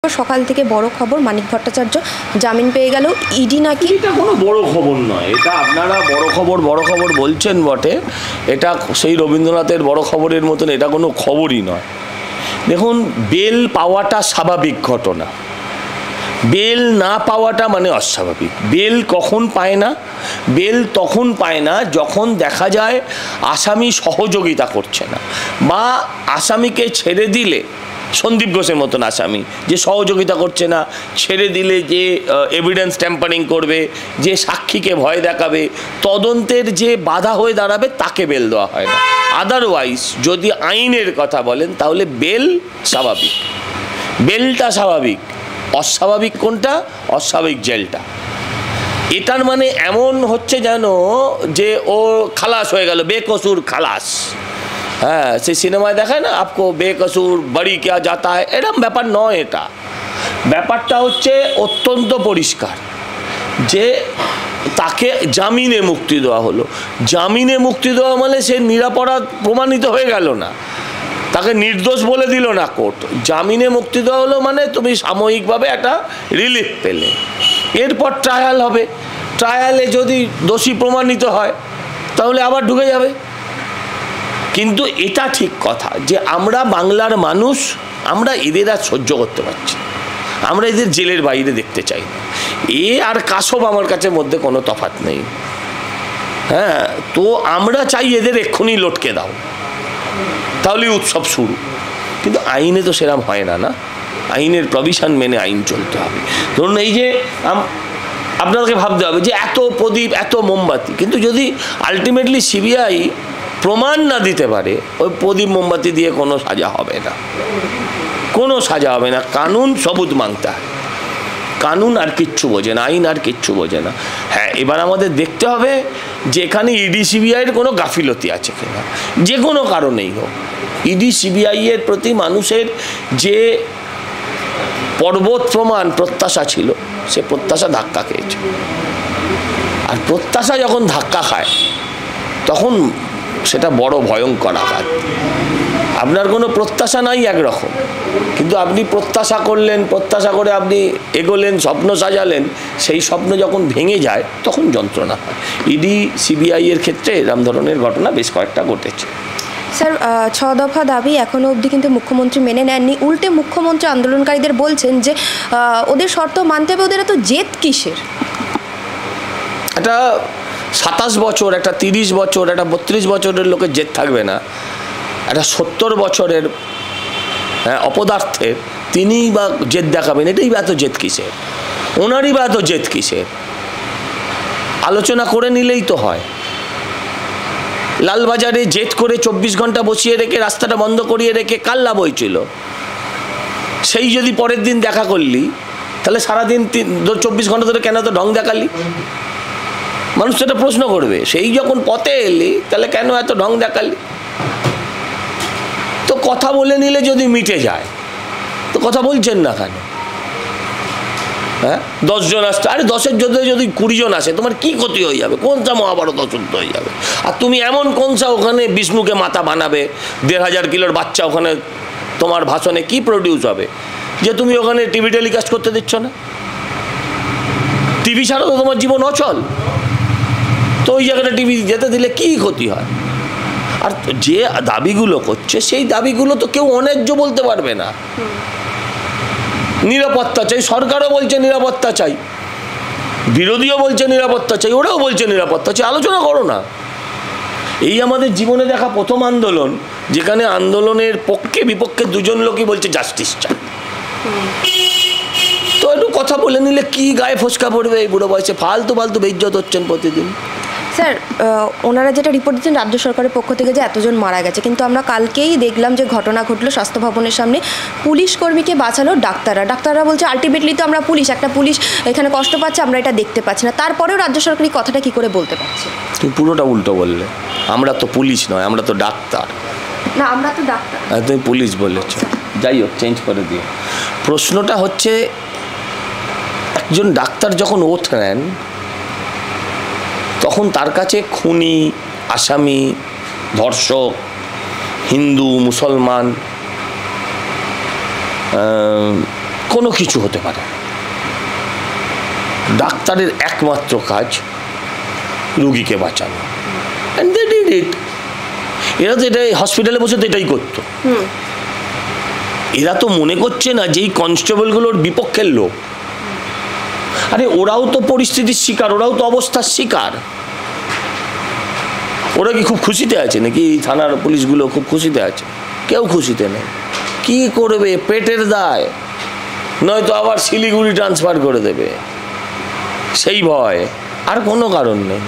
সকাল থেকে বড় খবর, মানিক ভট্টাচার্য জামিন পেয়ে গেল। ইডি নাকি, এটা কোনো বড় খবর নয়, এটা আপনারা বড় খবর বলছেন বটে, এটা সেই রবীন্দ্রনাথের বড় খবরের মতন এটা কোনো খবরই নয়। দেখুন, বেল পাওয়াটা স্বাভাবিক ঘটনা, বেল না পাওয়াটা মানে অস্বাভাবিক। বেল কখন পায় না? বেল তখন পায় না যখন দেখা যায় আসামি সহযোগিতা করছে না, বা আসামিকে ছেড়ে দিলে, সন্দীপ ঘোষের মতন আসামি যে সহযোগিতা করছে না, ছেড়ে দিলে যে এভিডেন্স ট্যাম্পারিং করবে, যে সাক্ষীকে ভয় দেখাবে, তদন্তের যে বাধা হয়ে দাঁড়াবে, তাকে বেল দেওয়া হয় না। আদারওয়াইজ যদি আইনের কথা বলেন তাহলে বেল স্বাভাবিক, বেলটা স্বাভাবিক। অস্বাভাবিক কোনটা? অস্বাভাবিক জেলটা। এটার মানে এমন হচ্ছে যেন যে ও খালাস হয়ে গেল, বেকসুর খালাস। হ্যাঁ, সেই সিনেমায় দেখায় না, আপকো বেকসুর বাড়ি কে যাতা হয়, এরকম ব্যাপার নয়। এটা ব্যাপারটা হচ্ছে অত্যন্ত পরিষ্কার যে তাকে জামিনে মুক্তি দেওয়া হলো। জামিনে মুক্তি দেওয়া মানে সে নিরপরাধ প্রমাণিত হয়ে গেল না, তাকে নির্দোষ বলে দিল না কোর্ট। জামিনে মুক্তি দেওয়া হলো মানে তুমি সাময়িকভাবে একটা রিলিফ পেলে, এরপর ট্রায়াল হবে। ট্রায়ালে যদি দোষী প্রমাণিত হয় তাহলে আবার ঢুকে যাবে। কিন্তু এটা ঠিক কথা যে আমরা বাংলার মানুষ, আমরা এদের আর সহ্য করতে পারছি, আমরা এদের জেলের বাইরে দেখতে চাই না। এ আর কাসব আমার কাছে মধ্যে কোনো তফাৎ নেই। হ্যাঁ, তো আমরা চাই এদের এক্ষুনি লটকে দাও, তাহলে উৎসব শুরু। কিন্তু আইনে তো সেরকম হয় না, না, আইনের প্রভিশন মেনে আইন চলতে হবে। ধরুন এই যে আপনাকে ভাবতে হবে যে এত প্রদীপ, এত মোমবাতি, কিন্তু যদি আলটিমেটলি সিবিআই প্রমাণ না দিতে পারে, ওই প্রদীপ মোমবাতি দিয়ে কোনো সাজা হবে না, কোনো সাজা হবে না। কানুন সবুত মাংতা হয়, কানুন আর কিচ্ছু বোঝে না, আইন আর কিচ্ছু বোঝে না। হ্যাঁ, এবার আমাদের দেখতে হবে যে এখানে ইডি সিবিআইয়ের কোনো গাফিলতি আছে কিনা, যে কোনো কারণেই হোক। ইডি সিবিআইয়ের প্রতি মানুষের যে পর্বত প্রমাণ প্রত্যাশা ছিল, সে প্রত্যাশা ধাক্কা খেয়েছে। আর প্রত্যাশা যখন ধাক্কা খায় তখন সেটা বড় ভয়ঙ্কর আঘাত। আপনার কোনো প্রত্যাশা নাই একরকম, কিন্তু আপনি প্রত্যাশা করলেন, প্রত্যাশা করে আপনি এগোলেন, স্বপ্ন সাজালেন, সেই স্বপ্ন যখন ভেঙে যায় তখন যন্ত্রণা হয়। ইডি সিবিআইয়ের ক্ষেত্রে এরকম ধরনের ঘটনা বেশ কয়েকটা ঘটেছে। স্যার, 6 দফা দাবি এখনও অবধি কিন্তু মুখ্যমন্ত্রী মেনে নেননি। উল্টে মুখ্যমন্ত্রী আন্দোলনকারীদের বলছেন যে ওদের শর্ত মানতে হবে, ওদের এত জেদ কিসের? একটা 27 বছর, একটা 30 বছর, একটা 32 বছরের লোকের জেদ থাকবে না? একটা 70 বছরের অপদার্থের তিনিই বা জেদ দেখাবেন? এটাই বা এত জেদ কিসের? ওনারই বা এত জেদ কিসের? আলোচনা করে নিলেই তো হয়। লালবাজারে জেদ করে 24 ঘন্টা বসিয়ে রেখে, রাস্তাটা বন্ধ করিয়ে রেখে কার লাভ হয়েছিল? সেই যদি পরের দিন দেখা করলি, তাহলে সারাদিন 24 ঘন্টা ধরে কেন তো ঢং দেখালি? মানুষ সেটা প্রশ্ন করবে। সেই যখন পথে এলি, তাহলে কেন এত ঢং দেখালি? তো কথা বলে নিলে যদি মিটে যায়, তো কথা বলছেন না কেন? হ্যাঁ, 10 জন আসছে, আরে 10-এর যদি 20 জন আসে, তোমার কি ক্ষতি হয়ে যাবে? কোনটা মহাভারত অশুদ্ধ হয়ে যাবে? আর তুমি এমন কোনটা ওখানে বিষ্ণুকে মাথা বানাবে, 1500 কিলোর বাচ্চা ওখানে তোমার ভাষণে কি প্রডিউস হবে যে তুমি ওখানে টিভি টেলিকাস্ট করতে দিচ্ছ না? টিভি ছাড়া তো তোমার জীবন অচল। তো ওই জায়গাটা টিভি যেতে দিলে কি ক্ষতি হয়? আর যে দাবিগুলো করছে, সেই দাবিগুলো তো কেউ অন্যায্য বলতে পারবে না। নিরাপত্তা চাই, সরকারও বলছে নিরাপত্তা চাই, বিরোধীও বলছে নিরাপত্তা চাই, ওরাও বলছে নিরাপত্তা চাই। আলোচনা করো না। এই আমাদের জীবনে দেখা প্রথম আন্দোলন, যেখানে আন্দোলনের পক্ষে বিপক্ষে দুজন লোকই বলছে জাস্টিস চাই। তো একটু কথা বলে নিলে কি গায়ে ফসকা পড়বে? এই বুড়ো বয়সে ফালতু বেইজ্জত হচ্ছেন প্রতিদিন। স্যার, ওনারা যেটা রিপোর্ট দিচ্ছেন রাজ্য সরকারের পক্ষ থেকে যে এতজন মারা গেছে, কিন্তু আমরা কালকেই দেখলাম যে ঘটনা ঘটলো স্বাস্থ্য ভবনের সামনে, পুলিশ কর্মীকে বাঁচালো ডাক্তাররা বলছে আলটিমেটলি তো আমরা পুলিশ, একটা পুলিশ এখানে কষ্ট পাচ্ছে, আমরা এটা দেখতে পাচ্ছি না। তারপরেও রাজ্য সরকার এই কথাটা কী করে বলতে পারছে? তুমি পুরোটা উল্টো বললে। আমরা তো পুলিশ নয়, আমরা তো ডাক্তার। না, আমরা তো ডাক্তার। তুমি পুলিশ বলেছ, যাই হোক, চেঞ্জ করে দিও। প্রশ্নটা হচ্ছে, একজন ডাক্তার যখন ওথ নেন, তখন তার কাছে খুনি, আসামি, ধর্ষক, হিন্দু, মুসলমান, কোনো কিছু হতে পারে। ডাক্তারের একমাত্র কাজ রুগীকে বাঁচানো, অ্যান্ড দে ডিড ইট। এরা তো এটা হসপিটালে বসে তো এটাই করতো। এরা তো মনে করছে না যে এই কনস্টেবলগুলোর বিপক্ষের লোক। আরে ওরাও তো পরিস্থিতির শিকার, ওরাও তো অবস্থার শিকার। ওরা কি খুব খুশিতে আছে নাকি? থানার পুলিশগুলো খুব খুশিতে আছে? কেউ খুশিতে নেই। কি করবে? পেটের দায়, নয়তো আবার শিলিগুড়ি ট্রান্সফার করে দেবে, সেই ভয়, আর কোনো কারণ নেই।